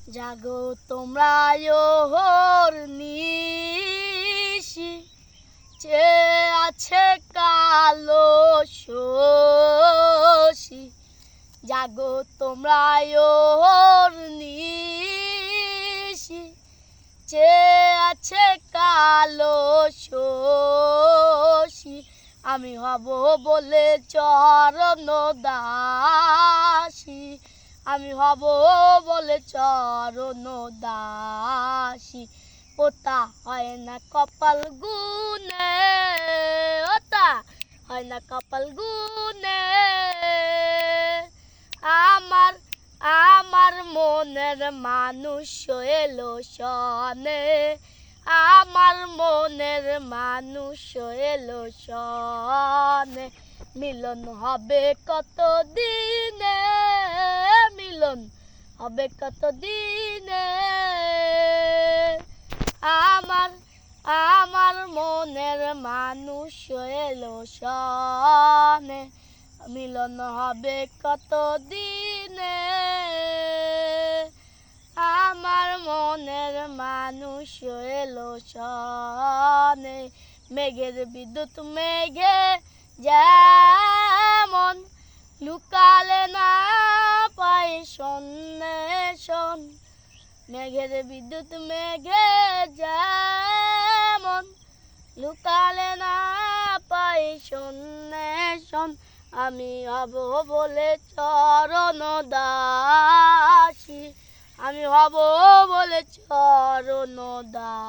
জাগো তোমরা ওহর নিশি, চেয়ে আছে কালো শশী। জাগো তোমরা ওহর নিশি, চেয়ে আছে কালো শশী। আমি হব বলে চরণ দাসী, আমি হব বলে চরণ দাসী। ওটা হয় না কপাল গুনে, ওটা হয় না কপাল গুনে। আমার আমার মনের মানুষ এলো সনে, আমার মনের মানুষ এলো সনে। মিলন হবে কত দিনে, মিলন হবে কত দিনে। আমার আমার মনের মানুষ এলো সনে, মিলন হবে কত দিনে। আমার মনের মানুষ এলো সনে। মেঘের বিদ্যুৎ মেঘে যেমন, লুকালে না পাই সন্দেশন। মেঘের বিদ্যুৎ মেঘে যেমন, লুকালে না পাই সন্দেশন। আমি হব বলে চরণ দাসী, আমি হব বলে চরণ দাসী।